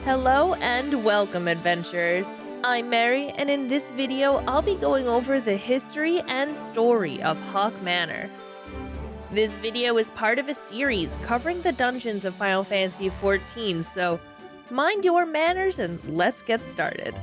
Hello and welcome, adventurers. I'm Mary, and in this video, I'll be going over the history and story of Haukke Manor. This video is part of a series covering the dungeons of Final Fantasy XIV, so mind your manners and let's get started.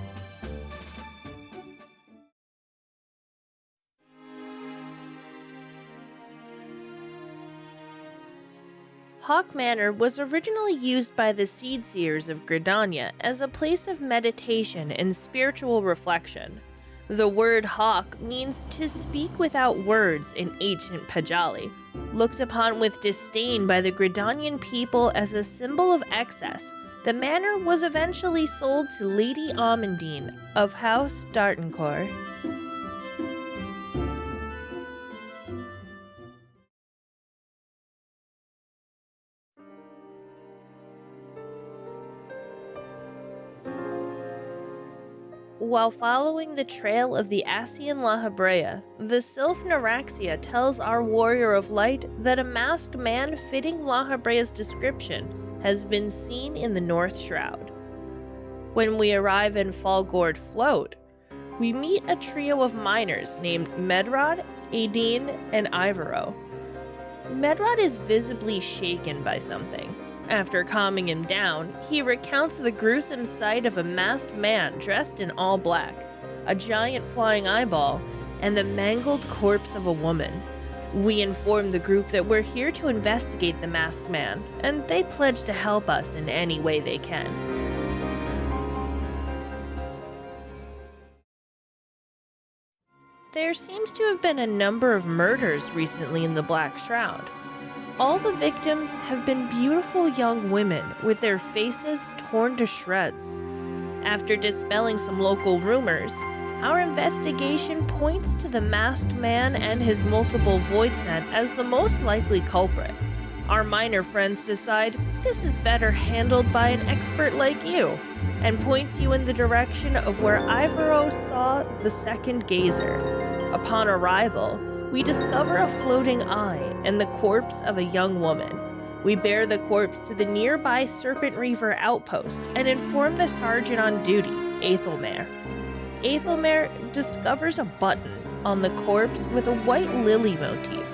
Haukke Manor was originally used by the Seed Seers of Gridania as a place of meditation and spiritual reflection. The word Haukke means to speak without words in ancient Pajali, looked upon with disdain by the Gridanian people as a symbol of excess. The manor was eventually sold to Lady Amandine of House Dartencourt. While following the trail of the Asian Lahabrea, the Sylph Naraxia tells our Warrior of Light that a masked man fitting Lahabrea's description has been seen in the North Shroud. When we arrive in Falgord Float, we meet a trio of miners named Medrod, Aideen, and Ivaro. Medrod is visibly shaken by something. After calming him down, he recounts the gruesome sight of a masked man dressed in all black, a giant flying eyeball, and the mangled corpse of a woman. We inform the group that we're here to investigate the masked man, and they pledge to help us in any way they can. There seems to have been a number of murders recently in the Black Shroud. All the victims have been beautiful young women with their faces torn to shreds. After dispelling some local rumors, our investigation points to the masked man and his multiple void scent as the most likely culprit. Our miner friends decide this is better handled by an expert like you, and points you in the direction of where Ivaro saw the second gazer. Upon arrival, we discover a floating eye and the corpse of a young woman. We bear the corpse to the nearby Serpent Reaver outpost and inform the sergeant on duty, Aethelmare. Aethelmare discovers a button on the corpse with a white lily motif.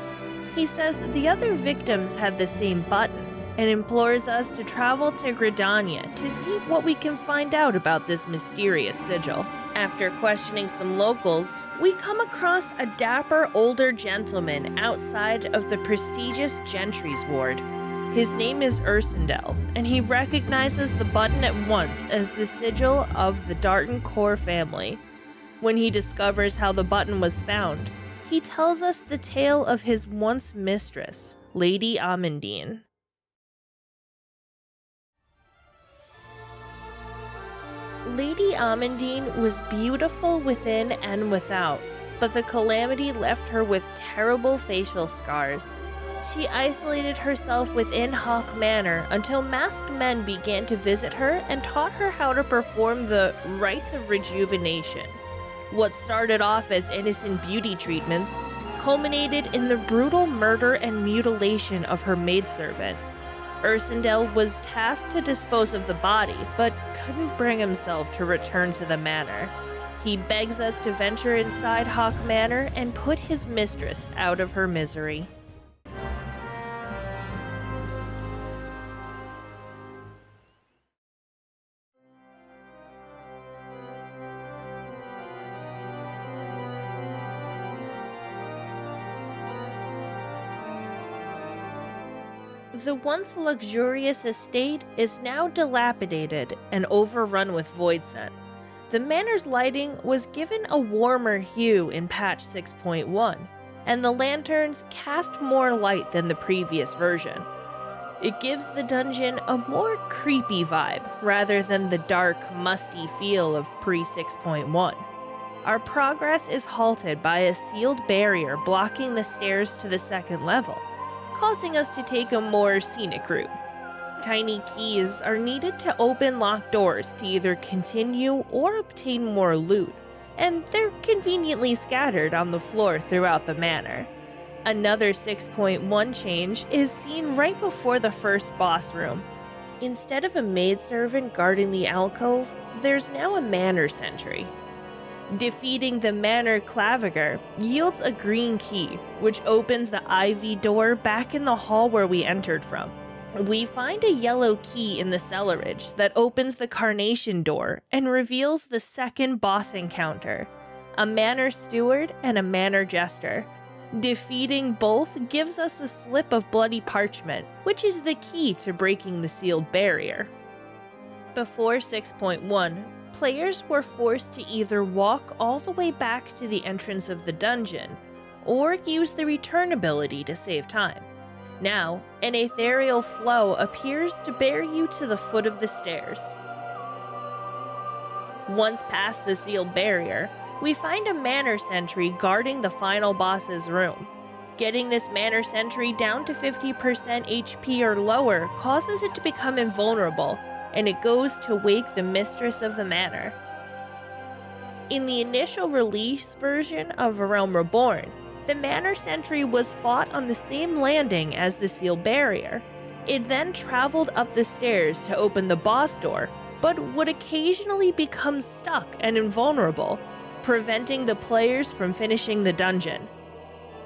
He says the other victims had the same button and implores us to travel to Gridania to see what we can find out about this mysterious sigil. After questioning some locals, we come across a dapper older gentleman outside of the prestigious Gentry's ward. His name is Ursendel, and he recognizes the button at once as the sigil of the Dartencourt family. When he discovers how the button was found, he tells us the tale of his once mistress, Lady Amandine. Lady Amandine was beautiful within and without, but the calamity left her with terrible facial scars. She isolated herself within Haukke Manor until masked men began to visit her and taught her how to perform the rites of rejuvenation. What started off as innocent beauty treatments culminated in the brutal murder and mutilation of her maidservant. Ursendel was tasked to dispose of the body, but couldn't bring himself to return to the manor. He begs us to venture inside Haukke Manor and put his mistress out of her misery. The once luxurious estate is now dilapidated and overrun with void scent. The manor's lighting was given a warmer hue in patch 6.1, and the lanterns cast more light than the previous version. It gives the dungeon a more creepy vibe rather than the dark, musty feel of pre-6.1. Our progress is halted by a sealed barrier blocking the stairs to the second level, causing us to take a more scenic route. Tiny keys are needed to open locked doors to either continue or obtain more loot, and they're conveniently scattered on the floor throughout the manor. Another 6.1 change is seen right before the first boss room. Instead of a maidservant guarding the alcove, there's now a manor sentry. Defeating the manor claviger yields a green key, which opens the ivy door back in the hall where we entered from. We find a yellow key in the cellarage that opens the carnation door and reveals the second boss encounter, a manor steward and a manor jester. Defeating both gives us a slip of bloody parchment, which is the key to breaking the sealed barrier. Before 6.1, players were forced to either walk all the way back to the entrance of the dungeon, or use the return ability to save time. Now, an ethereal flow appears to bear you to the foot of the stairs. Once past the sealed barrier, we find a manor sentry guarding the final boss's room. Getting this manor sentry down to 50% HP or lower causes it to become invulnerable, and it goes to wake the mistress of the manor. In the initial release version of A Realm Reborn, the manor sentry was fought on the same landing as the sealed barrier. It then traveled up the stairs to open the boss door, but would occasionally become stuck and invulnerable, preventing the players from finishing the dungeon.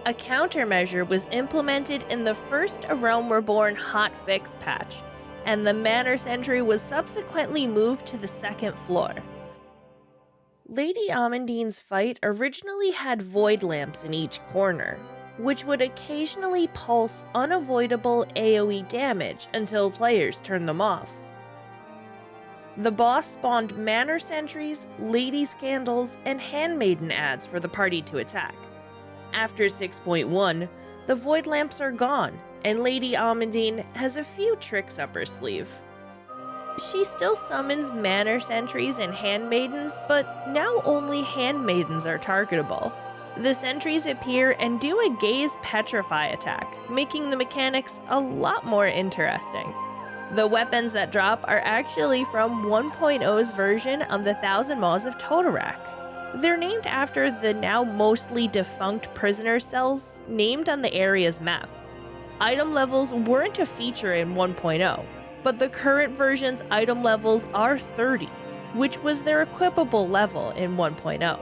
A countermeasure was implemented in the first A Realm Reborn hotfix patch, and the manor sentry was subsequently moved to the second floor. Lady Amandine's fight originally had void lamps in each corner, which would occasionally pulse unavoidable AoE damage until players turned them off. The boss spawned manor sentries, lady scandals, and handmaiden ads for the party to attack. After 6.1, the void lamps are gone, and Lady Amandine has a few tricks up her sleeve. She still summons manor sentries and handmaidens, but now only handmaidens are targetable. The sentries appear and do a gaze petrify attack, making the mechanics a lot more interesting. The weapons that drop are actually from 1.0's version of the Thousand Maws of Totorak. They're named after the now mostly defunct prisoner cells named on the area's map. Item levels weren't a feature in 1.0, but the current version's item levels are 30, which was their equipable level in 1.0.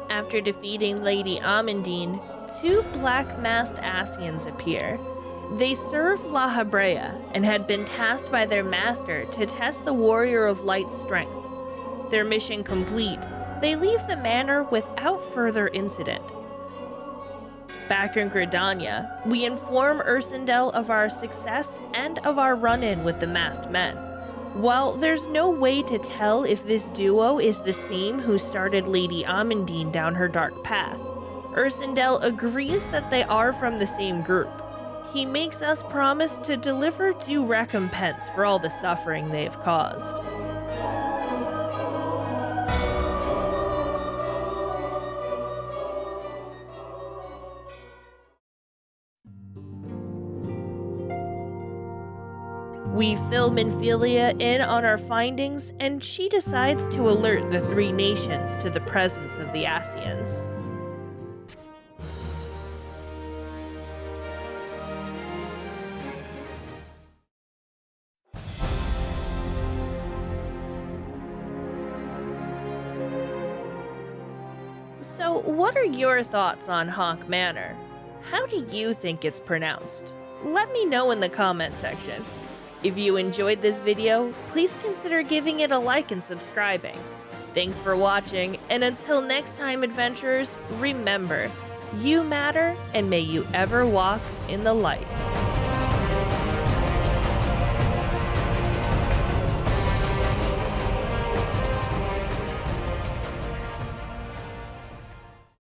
After defeating Lady Amandine, two black-masked Asians appear. They serve La Habrea and had been tasked by their master to test the Warrior of Light's strength. Their mission complete, they leave the manor without further incident. Back in Gridania, we inform Ursendel of our success and of our run-in with the masked men. While there's no way to tell if this duo is the same who started Lady Amandine down her dark path, Ursendel agrees that they are from the same group. He makes us promise to deliver due recompense for all the suffering they have caused. We fill Minfilia in on our findings, and she decides to alert the three nations to the presence of the Asians. So, what are your thoughts on Haukke Manor? How do you think it's pronounced? Let me know in the comment section. If you enjoyed this video, please consider giving it a like and subscribing. Thanks for watching, and until next time, adventurers, remember, you matter, and may you ever walk in the light.